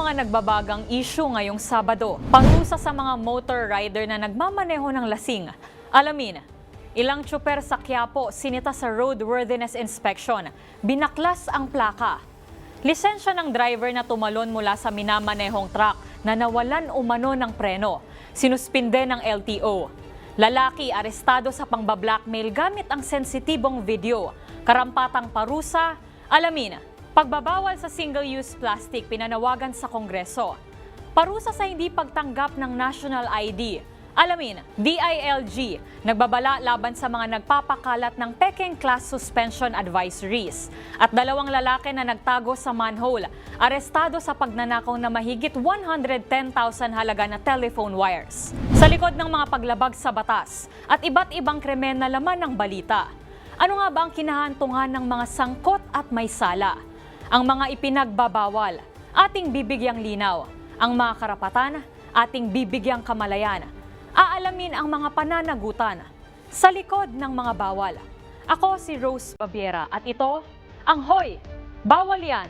mga nagbabagang issue ngayong Sabado. Parusa sa mga motor rider na nagmamaneho ng lasing. Alamin, ilang tsuper sa Quiapo sinita sa roadworthiness inspection. Binaklas ang plaka. Lisensya ng driver na tumalon mula sa minamanehong truck na nawalan umano ng preno. Sinuspinde ng LTO. Lalaki arestado sa pangbablackmail gamit ang sensitibong video. Karampatang parusa. Alamin, pagbabawal sa single-use plastic pinanawagan sa Kongreso. Parusa sa hindi pagtanggap ng national ID. Alamin, DILG, nagbabala laban sa mga nagpapakalat ng pekeng class suspension advisories. At dalawang lalaki na nagtago sa manhole, arestado sa pagnanakaw na mahigit 110,000 halaga na telephone wires. Sa likod ng mga paglabag sa batas at iba't ibang krimen na laman ng balita. Ano nga ba ang kinahantungan ng mga sangkot at may sala? Ang mga ipinagbabawal, ating bibigyang linaw. Ang mga karapatan, ating bibigyang kamalayan. Aalamin ang mga pananagutan sa likod ng mga bawal. Ako si Rose Baviera at ito ang Hoy! Bawal Yan!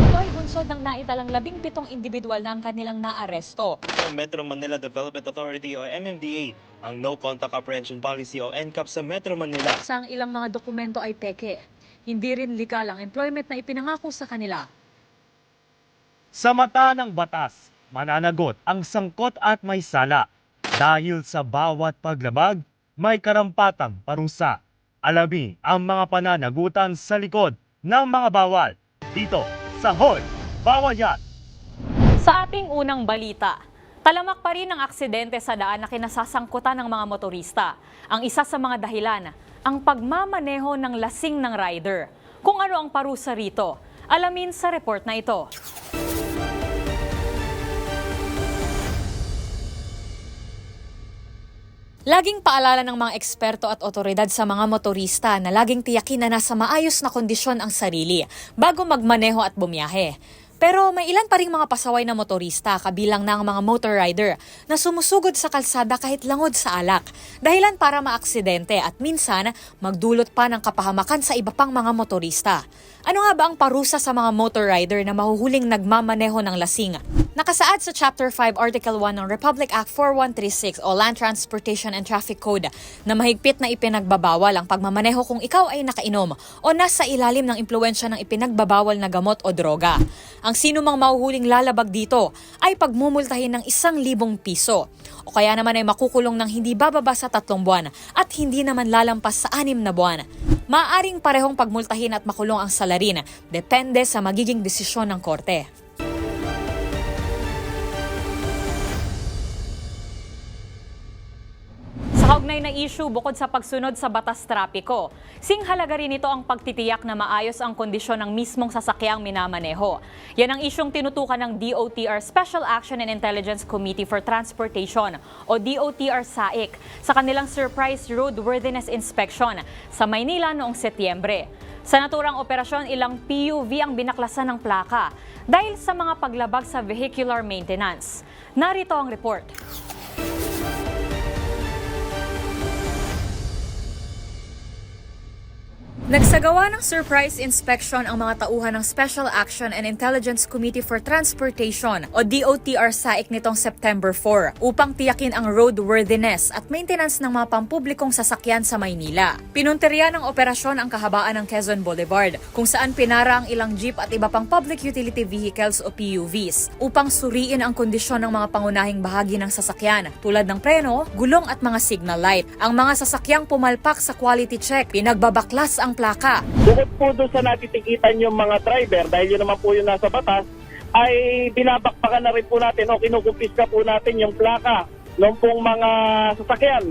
Ito ay bunsod ng naitalang 17 individual na ang kanilang naaresto. Metro Manila Development Authority o MMDA ang No Contact Apprehension Policy o NCAP sa Metro Manila. Sa ilang mga dokumento ay peke. Hindi rin legal ang employment na ipinangako sa kanila. Sa mata ng batas, mananagot ang sangkot at may sala. Dahil sa bawat paglabag, may karampatang parusa. Alamin ang mga pananagutan sa likod ng mga bawal. Dito sa Hoy! Bawal Yan! Sa ating unang balita, talamak pa rin ang aksidente sa daan na kinasasangkutan ng mga motorista. Ang isa sa mga dahilan, ang pagmamaneho ng lasing ng rider. Kung ano ang parusa rito, alamin sa report na ito. Laging paalala ng mga eksperto at otoridad sa mga motorista na laging tiyakin na nasa maayos na kondisyon ang sarili bago magmaneho at bumiyahe. Pero may ilan pa ring mga pasaway na motorista kabilang na ang mga motor rider na sumusugod sa kalsada kahit langod sa alak. Dahilan para maaksidente at minsan magdulot pa ng kapahamakan sa iba pang mga motorista. Ano nga ba ang parusa sa mga motor rider na mahuhuling nagmamaneho ng lasing? Nakasaad sa Chapter 5, Article 1 ng Republic Act 4136 o Land Transportation and Traffic Code na mahigpit na ipinagbabawal ang pagmamaneho kung ikaw ay nakainom o nasa ilalim ng impluwensya ng ipinagbabawal na gamot o droga. Ang sino mang mahuhuling lalabag dito ay pagmumultahin ng 1,000 piso o kaya naman ay makukulong ng hindi bababa sa 3 buwan at hindi naman lalampas sa 6 na buwan. Maaaring parehong pagmultahin at makulong ang salarin, depende sa magiging desisyon ng korte. Sa kaugnay na issue bukod sa pagsunod sa batas trapiko, singhalaga rin ito ang pagtitiyak na maayos ang kondisyon ng mismong sasakyang minamaneho. Yan ang isyong tinutukan ng DOTR Special Action and Intelligence Committee for Transportation o DOTR SAIC sa kanilang surprise roadworthiness inspection sa Maynila noong Setyembre. Sa naturang operasyon, ilang PUV ang binaklasan ng plaka dahil sa mga paglabag sa vehicular maintenance. Narito ang report. Nagsagawa ng surprise inspection ang mga tauhan ng Special Action and Intelligence Committee for Transportation o DOTR SAIC nitong September 4 upang tiyakin ang roadworthiness at maintenance ng mga pampublikong sasakyan sa Maynila. Pinunteriya ng operasyon ang kahabaan ng Quezon Boulevard kung saan pinara ang ilang jeep at iba pang public utility vehicles o PUVs upang suriin ang kondisyon ng mga pangunahing bahagi ng sasakyan tulad ng preno, gulong at mga signal light. Ang mga sasakyang pumalpak sa quality check, pinagbabaklas ang plaka. Bukod po doon sa natitikitan yung mga driver, dahil yun naman po yung nasa batas, ay binabakbakan na rin po natin o kinukumpiska po natin yung plaka ng pong mga sasakyan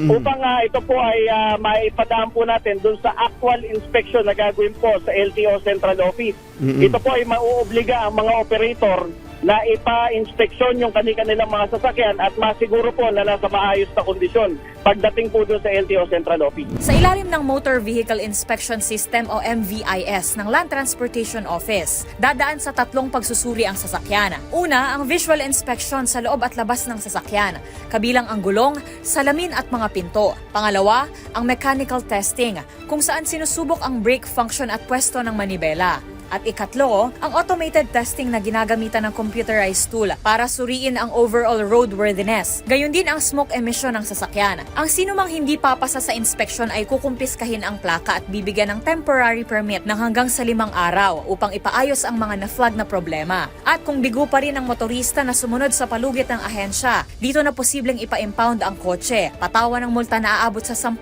upang ito po ay maipadaan po natin doon sa actual inspection na gagawin po sa LTO Central Office. Ito po ay mauobliga ang mga operator na ipa-inspeksyon yung kanilang mga sasakyan at masiguro po na nasa maayos na kondisyon pagdating po doon sa LTO Central Office. Sa ilalim ng Motor Vehicle Inspection System o MVIS ng Land Transportation Office, dadaan sa 3 pagsusuri ang sasakyan. Una, ang visual inspection sa loob at labas ng sasakyan, kabilang ang gulong, salamin at mga pinto. Pangalawa, ang mechanical testing, kung saan sinusubok ang brake function at pwesto ng manibela. At ikatlo, ang automated testing na ginagamitan ng computerized tool para suriin ang overall roadworthiness. Gayon din ang smoke emission ng sasakyan. Ang sinumang hindi papasa sa inspeksyon ay kukumpiskahin ang plaka at bibigyan ng temporary permit ng hanggang sa 5 araw upang ipaayos ang mga na-flag na problema. At kung bigo pa rin ang motorista na sumunod sa palugit ng ahensya, dito na posibleng ipa-impound ang kotse. Patawan ng multa na aabot sa 10,000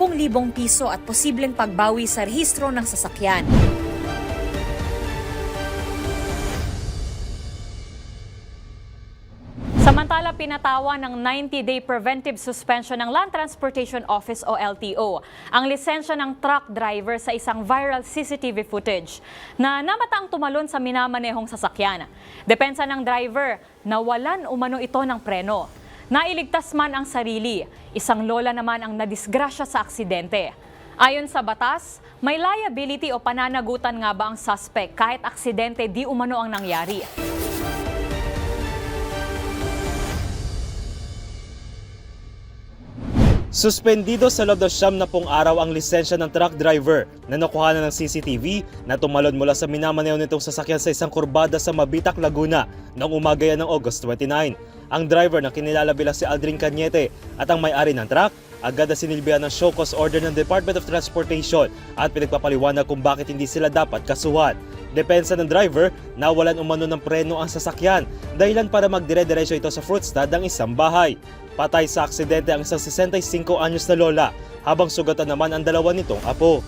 piso at posibleng pagbawi sa rehistro ng sasakyan. Samantala, pinatawa ng 90-day preventive suspension ng Land Transportation Office o LTO ang lisensya ng truck driver sa isang viral CCTV footage na namataang tumalon sa minamanehong sasakyan. Depensa ng driver, nawalan umano ito ng preno. Nailigtas man ang sarili, isang lola naman ang nadisgrasya sa aksidente. Ayon sa batas, may liability o pananagutan nga ba ang suspect kahit aksidente di umano ang nangyari? Suspendido sa loob ng 70 araw ang lisensya ng truck driver na nakuhanan ng CCTV na tumalon mula sa minamaneho nitong sasakyan sa isang kurbada sa Mabitac, Laguna noong umaga yan ng August 29. Ang driver na kinilala bilang si Aldrin Cañete at ang may-ari ng truck agad na sinilbihan ng show cause order ng Department of Transportation at pinagpapaliwanag kung bakit hindi sila dapat kasuhan. Depensa ng driver, nawalan umano ng preno ang sasakyan dahilan para magdire-diretso ito sa fruit stand ng isang bahay. Patay sa aksidente ang isang 65 anyos na lola habang sugatan naman ang dalawa nitong apo.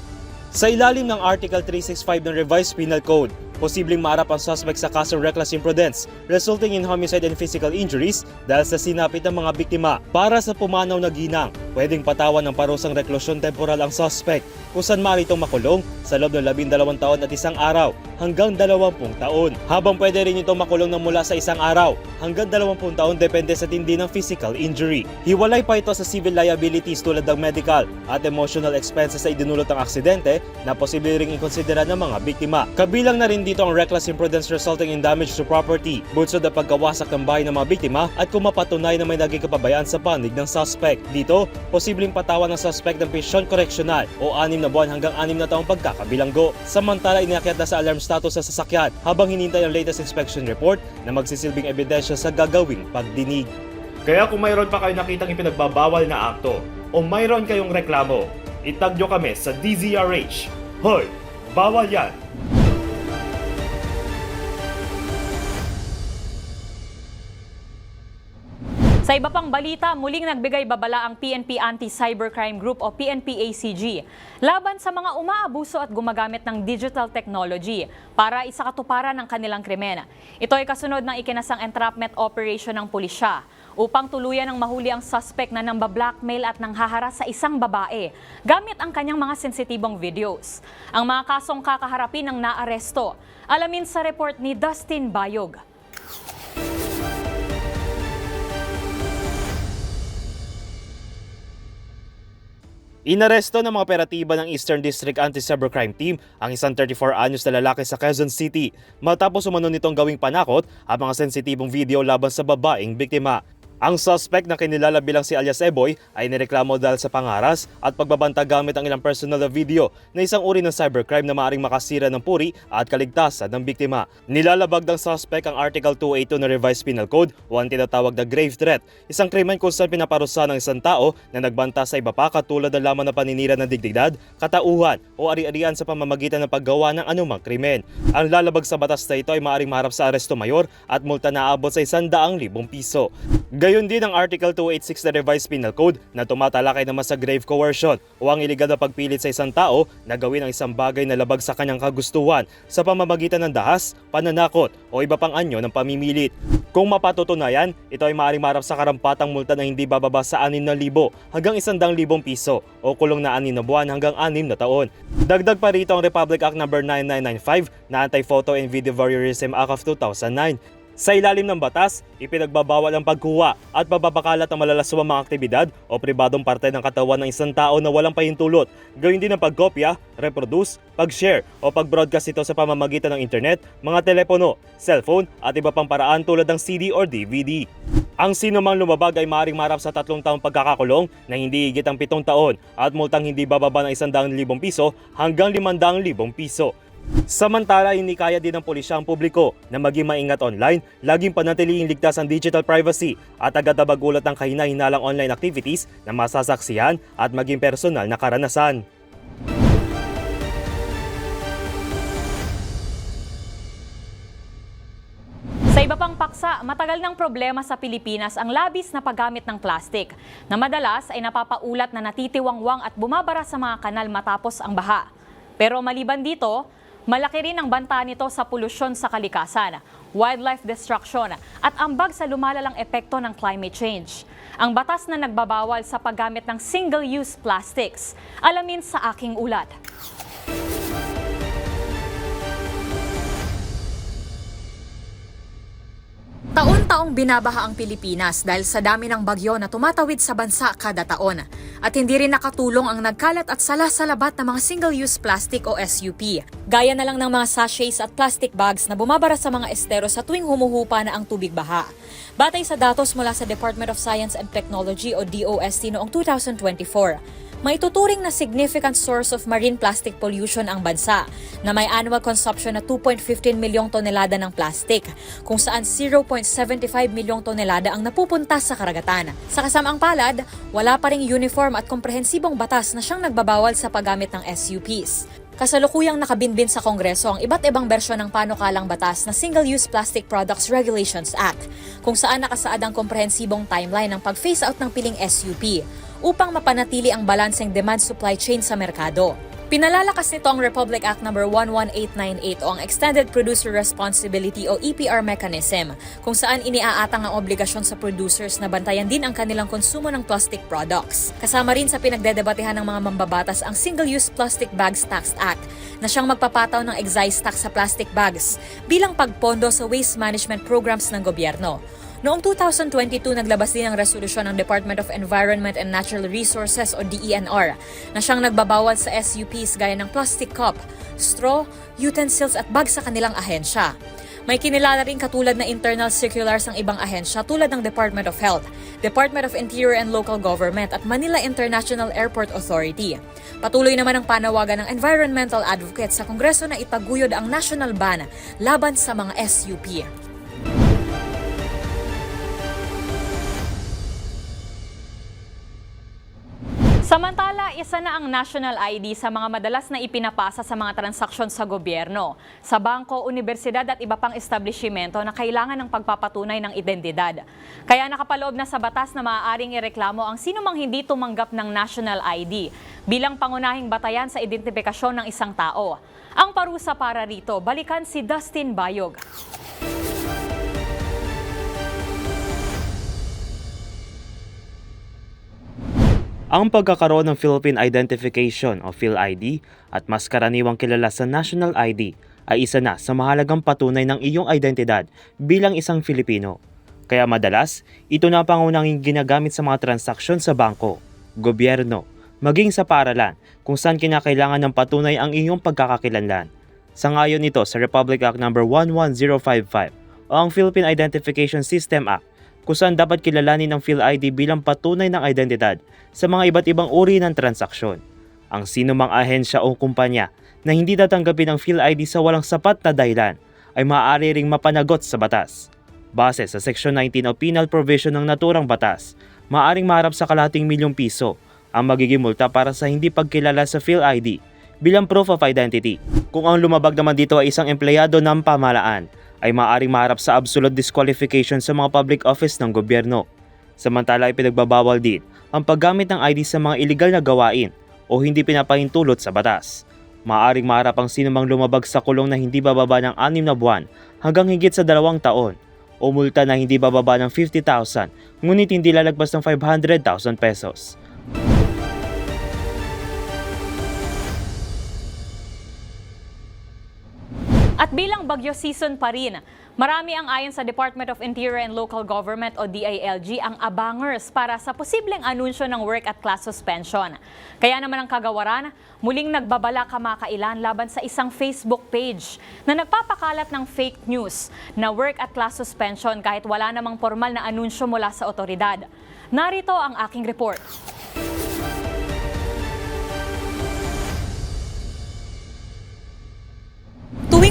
Sa ilalim ng Article 365 ng Revised Penal Code, posibleng maharap ang suspect sa kasong reckless imprudence resulting in homicide and physical injuries dahil sa sinapit ng mga biktima. Para sa pumanaw na ginang, pwedeng patawan ng parusang reklusyon temporal ang suspect kung saan maaari itong makulong sa loob ng 12 taon at 1 araw hanggang 20 taon. Habang pwede rin itong makulong ng mula sa 1 araw hanggang 20 taon depende sa tindi ng physical injury. Hiwalay pa ito sa civil liabilities tulad ng medical at emotional expenses sa idinulot ng aksidente na posible ring ikonsidera ng mga biktima. Kabilang na rin dito ang reckless imprudence resulting in damage to property, bunsod na pagkawasak ng bahay ng mga biktima at kung mapatunay na may naging kapabayaan sa panig ng suspect. Dito, posibleng patawan ng suspect ng pensyon koreksyonal o 6 na buwan hanggang 6 na taong pagkakabilanggo. Samantala, inakyat na sa alarm status sa sasakyan habang hinintay ang latest inspection report na magsisilbing ebidensya sa gagawing pagdinig. Kaya kung mayroon pa kayo nakitang ipinagbabawal na akto o mayroon kayong reklamo, itag nyo kami sa DZRH. Hoy! Bawal yan! Sa iba pang balita, muling nagbigay babala ang PNP Anti-Cybercrime Group o PNP-ACG laban sa mga umaabuso at gumagamit ng digital technology para isakatuparan ng kanilang krimen. Ito ay kasunod ng ikinasang entrapment operation ng pulisya upang tuluyan ng mahuli ang suspect na nambablackmail at nanghaharas sa isang babae gamit ang kanyang mga sensitibong videos. Ang mga kasong kakaharapin ng naaresto. Alamin sa report ni Dustin Bayog. Inaresto ng mga operatiba ng Eastern District Anti-Cybercrime Team ang isang 34 anyos na lalaki sa Quezon City matapos umano nitong gawing panakot ang mga sensitibong video laban sa babaeng biktima. Ang suspect na kinilala bilang si alias Eboy ay nireklamo dahil sa pangaras at pagbabanta gamit ang ilang personal na video na isang uri ng cybercrime na maaaring makasira ng puri at kaligtasan ng biktima. Nilalabag ng suspect ang Article 282 ng Revised Penal Code o ang tinatawag na grave threat, isang krimen kung saan pinaparusa ng isang tao na nagbanta sa iba pa katulad ng laman na paninira ng dignidad, katauhan o ari-arian sa pamamagitan ng paggawa ng anumang krimen. Ang lalabag sa batas na ito ay maaaring maharap sa aresto mayor at multa na aabot sa 100,000 piso. Gayon din ang Article 286 na Revised Penal Code na tumatalakay naman sa grave coercion o ang iligal na pagpilit sa isang tao na gawin ang isang bagay na labag sa kanyang kagustuhan sa pamamagitan ng dahas, pananakot o iba pang anyo ng pamimilit. Kung mapatutunayan, ito ay maaaring maharap sa karampatang multa na hindi bababa sa 6,000 hanggang 100,000 piso o kulong na 6 na buwan hanggang 6 na taon. Dagdag pa rito ang Republic Act No. 9995 na Anti-Photo and Video Voyeurism Act of 2009. Sa ilalim ng batas, ipinagbabawal ang pagkuha at pababakalat ng malalaswang mga aktibidad o pribadong parte ng katawan ng isang tao na walang pahintulot. Gawin din ang pagkopya, reproduce, pag-share o pag-broadcast ito sa pamamagitan ng internet, mga telepono, cellphone at iba pang paraan tulad ng CD or DVD. Ang sinumang lumabag ay maaaring maharap sa 3 taong pagkakakulong na hindi higit ang 7 taon at multang hindi bababa ng 100,000 piso hanggang 500,000 piso. Samantala, hinikaya din ng pulisya ang publiko na maging maingat online, laging panatiling ligtas ang digital privacy at agad na magulat ng kahina-hinalang online activities na masasaksihan at maging personal na karanasan. Sa iba pang paksa, matagal ng problema sa Pilipinas ang labis na paggamit ng plastic, na madalas ay napapaulat na natitiwangwang at bumabara sa mga kanal matapos ang baha. Pero maliban dito, malaki rin ang banta nito sa polusyon sa kalikasan, wildlife destruction at ambag sa lumalalang epekto ng climate change. Ang batas na nagbabawal sa paggamit ng single-use plastics. Alamin sa aking ulat. Taon-taong binabaha ang Pilipinas dahil sa dami ng bagyo na tumatawid sa bansa kada taon. At hindi rin nakatulong ang nagkalat at salasalabat ng mga single-use plastic o SUP. Gaya na lang ng mga sachets at plastic bags na bumabara sa mga estero sa tuwing humuhupa na ang tubig baha. Batay sa datos mula sa Department of Science and Technology o DOST noong 2024, maituturing na significant source of marine plastic pollution ang bansa na may annual consumption na 2.15 milyong tonelada ng plastic, kung saan 0.75 milyong tonelada ang napupunta sa karagatan. Sa kasamaang palad, wala pa ring uniform at komprehensibong batas na siyang nagbabawal sa paggamit ng SUPs. Kasalukuyang nakabinbin sa Kongreso ang iba't ibang bersyon ng panukalang batas na Single-Use Plastic Products Regulations Act, kung saan nakasaad ang komprehensibong timeline ng pag-phase out ng piling SUP upang mapanatili ang balanseng demand-supply chain sa merkado. Pinalalakas nito ang Republic Act No. 11898 o ang Extended Producer Responsibility o EPR mechanism, kung saan iniaatang ang obligasyon sa producers na bantayan din ang kanilang konsumo ng plastic products. Kasama rin sa pinagdedebatehan ng mga mambabatas ang Single-Use Plastic Bags Tax Act na siyang magpapataw ng excise tax sa plastic bags bilang pagpondo sa waste management programs ng gobyerno. Noong 2022, naglabas din ang resolusyon ng Department of Environment and Natural Resources o DENR na siyang nagbabawal sa SUPs gaya ng plastic cup, straw, utensils at bag sa kanilang ahensya. May kinilala rin katulad na internal circulars ng ibang ahensya tulad ng Department of Health, Department of Interior and Local Government at Manila International Airport Authority. Patuloy naman ang panawagan ng environmental advocates sa Kongreso na itaguyod ang national ban laban sa mga SUP. Samantala, isa na ang national ID sa mga madalas na ipinapasa sa mga transaksyon sa gobyerno, sa bangko, universidad at iba pang establishmento na kailangan ng pagpapatunay ng identidad. Kaya nakapaloob na sa batas na maaaring ireklamo ang sinumang hindi tumanggap ng national ID bilang pangunahing batayan sa identifikasyon ng isang tao. Ang parusa para rito, balikan si Dustin Bayog. Ang pagkakaroon ng Philippine Identification o PhilID at mas karaniwang kilala sa National ID ay isa na sa mahalagang patunay ng iyong identidad bilang isang Filipino. Kaya madalas, ito na ang pangunahing ginagamit sa mga transaksyon sa bangko, gobyerno, maging sa paaralan kung saan kinakailangan ng patunay ang iyong pagkakakilanlan. Sangayon nito sa Republic Act No. 11055 o ang Philippine Identification System Act, kung saan dapat kilalanin ng PhilID bilang patunay ng identidad sa mga iba't ibang uri ng transaksyon. Ang sinumang ahensya o kumpanya na hindi tatanggapin ng PhilID sa walang sapat na dahilan ay maaari ring mapanagot sa batas. Base sa Section 19 o Penal Provision ng naturang batas, maaaring maharap sa kalahating milyong piso ang magiging multa para sa hindi pagkilala sa PhilID bilang proof of identity. Kung ang lumabag naman dito ay isang empleyado ng pamahalaan, ay maaaring maharap sa absolute disqualification sa mga public office ng gobyerno. Samantala ay pinagbabawal din ang paggamit ng ID sa mga iligal na gawain o hindi pinapahintulot sa batas. Maaaring maharap ang sinumang lumabag sa kulong na hindi bababa ng 6 na buwan hanggang higit sa 2 taon o multa na hindi bababa ng 50,000 ngunit hindi lalagpas ng 500,000 pesos. At bilang bagyo season pa rin, marami ang ayon sa Department of Interior and Local Government o DILG ang abangers para sa posibleng anunsyo ng work at class suspension. Kaya naman ang kagawaran, muling nagbabala kamakailan laban sa isang Facebook page na nagpapakalat ng fake news na work at class suspension kahit wala namang formal na anunsyo mula sa otoridad. Narito ang aking report.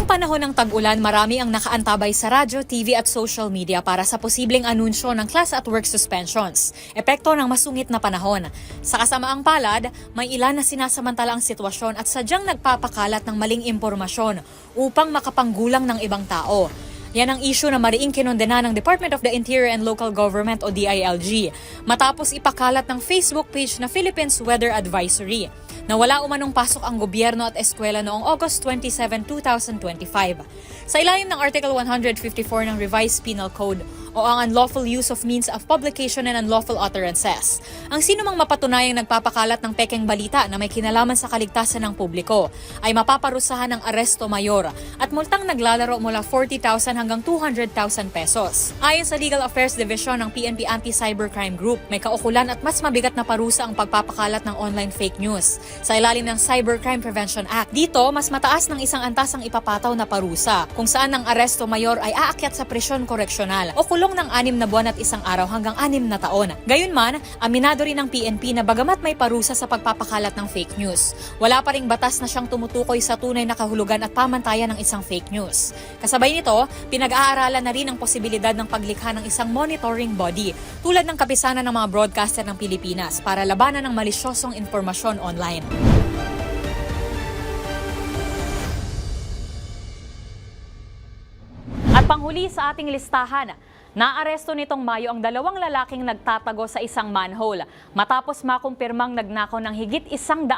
Ngayong panahon ng tag-ulan, marami ang nakaantabay sa radyo, TV at social media para sa posibleng anunsyo ng class at work suspensions. Epekto ng masungit na panahon. Sa kasamaang palad, may ilan na sinasamantala ang sitwasyon at sadyang nagpapakalat ng maling impormasyon upang makapanggulang ng ibang tao. Yan ang issue na mariing kinondena ng Department of the Interior and Local Government o DILG matapos ipakalat ng Facebook page na Philippines Weather Advisory na wala umanong pasok ang gobyerno at eskwela noong August 27, 2025. Sa ilalim ng Article 154 ng Revised Penal Code o ang unlawful use of means of publication and unlawful utterances, ang sinumang mapatunayang nagpapakalat ng pekeng balita na may kinalaman sa kaligtasan ng publiko ay mapaparusahan ng aresto mayor at multang naglalaro mula 40,000 hanggang 200,000 pesos. Ayon sa Legal Affairs Division ng PNP Anti-Cybercrime Group, may kaukulan at mas mabigat na parusa ang pagpapakalat ng online fake news. Sa ilalim ng Cybercrime Prevention Act, dito mas mataas ng isang antas ang ipapataw na parusa, kung saan ang aresto mayor ay aakyat sa presyon koreksyonal o kulong ng 6 na buwan at 1 araw hanggang 6 na taon. Gayunman, aminado rin ng PNP na bagamat may parusa sa pagpapakalat ng fake news, wala pa ring batas na siyang tumutukoy sa tunay na kahulugan at pamantayan ng isang fake news. Kasabay nito, pinag-aaralan na rin ang posibilidad ng paglikha ng isang monitoring body tulad ng kapisanan ng mga broadcaster ng Pilipinas para labanan ng malisyosong impormasyon online. At panghuli sa ating listahan, naaresto nitong Mayo ang 2 lalaking nagtatago sa isang manhole matapos makumpirmang nagnakaw ng higit 100,000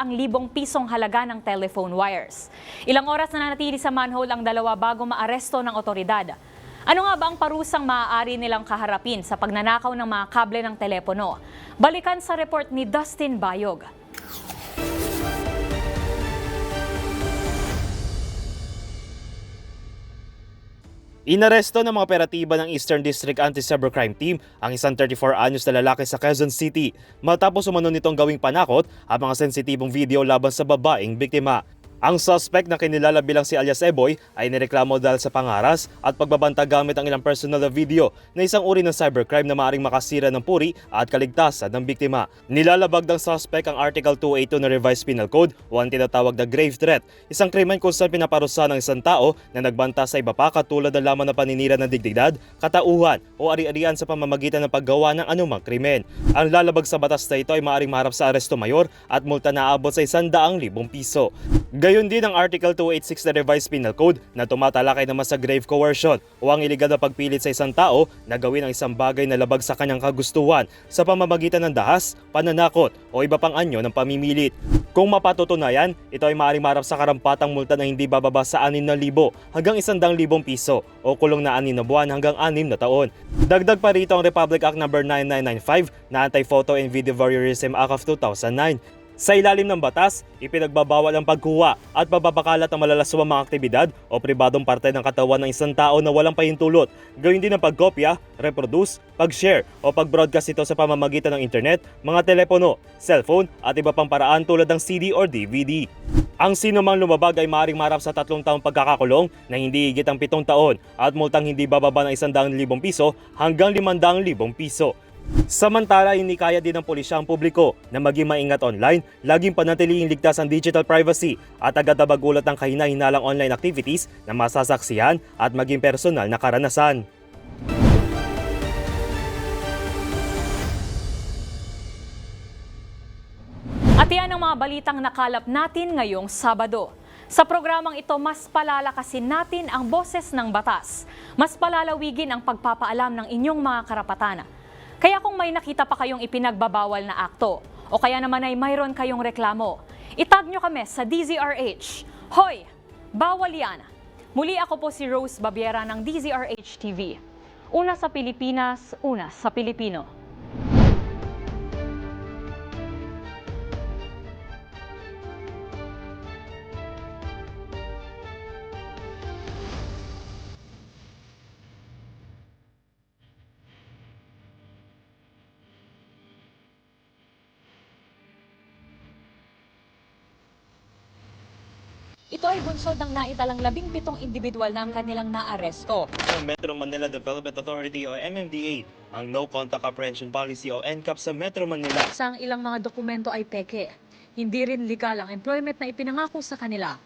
pisong halaga ng telephone wires. Ilang oras na nanatili sa manhole ang 2 bago maaresto ng otoridad. Ano nga ba ang parusang maaari nilang kaharapin sa pagnanakaw ng mga kable ng telepono? Balikan sa report ni Dustin Bayog. Inaresto ng mga operatiba ng Eastern District Anti-Cybercrime Team ang isang 34-anyos na lalaki sa Quezon City matapos umano nitong gawing panakot ang mga sensitibong video laban sa babaeng biktima. Ang suspect na kinilala bilang si alias Eboy ay nireklamo dahil sa pangaras at pagbabanta gamit ang ilang personal na video na isang uri ng cybercrime na maaaring makasira ng puri at kaligtasan ng biktima. Nilalabag ng suspect ang Article 282 ng Revised Penal Code o ang tinatawag na grave threat, isang krimen kung saan pinaparusa ng isang tao na nagbanta sa iba pa katulad ng laman na paninira ng dignidad, katauhan o ari-arian sa pamamagitan ng paggawa ng anumang krimen. Ang lalabag sa batas na ito ay maaaring maharap sa aresto mayor at multa na aabot sa 100,000 piso. Gayon din ang Article 286 na Revised Penal Code na tumatalakay naman sa grave coercion o ang iligal na pagpilit sa isang tao na gawin ang isang bagay na labag sa kanyang kagustuhan sa pamamagitan ng dahas, pananakot o iba pang anyo ng pamimilit. Kung mapatutunayan, ito ay maaaring maharap sa karampatang multa na hindi bababa sa 6,000 hanggang 100,000 piso o kulong na 6 na buwan hanggang 6 na taon. Dagdag pa rito ang Republic Act No. 9995 na Anti-Photo and Video Voyeurism Act of 2009. Sa ilalim ng batas, ipinagbabawal ang pagkuha at pagbabakalat ng malalaswang mga aktibidad o pribadong parte ng katawan ng isang tao na walang pahintulot. Gawin din ang pagkopya, reproduce, pag-share o pag-broadcast ito sa pamamagitan ng internet, mga telepono, cellphone at iba pang paraan tulad ng CD or DVD. Ang sinumang lumabag ay maaaring maharap sa 3 taong pagkakakulong na hindi higit ang 7 taon at multang hindi bababa ng 100,000 piso hanggang 500,000 piso. Samantala, hinikaya din ng pulisya ang publiko na maging maingat online, laging panatiling ligtas ang digital privacy at agad-abagulat ng kahina-hinalang online activities na masasaksihan at maging personal na karanasan. At yan ang mga balitang nakalap natin ngayong Sabado. Sa programang ito, mas palalakasin natin ang boses ng batas. Mas palalawigin ang pagpapaalam ng inyong mga karapatan. Kaya kung may nakita pa kayong ipinagbabawal na akto o kaya naman ay mayroon kayong reklamo, itag nyo kami sa DZRH. Hoy! Bawal yan! Muli ako po si Rose Babiera ng DZRH TV. Una sa Pilipinas, una sa Pilipino. Ito ay bunsod ng naitalang 17 individual na ang kanilang naaresto. Ang Metro Manila Development Authority o MMDA ang No Contact Apprehension Policy o NCAP sa Metro Manila. Sa ilang mga dokumento ay peke. Hindi rin legal ang employment na ipinangako sa kanila.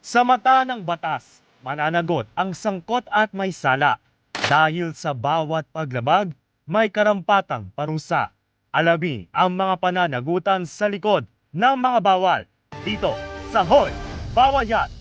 Sa mata ng batas, mananagot ang sangkot at may sala dahil sa bawat paglabag may karampatang parusa. Alamin ang mga pananagutan sa likod ng mga bawal dito sa Hoy! Bawal Yan!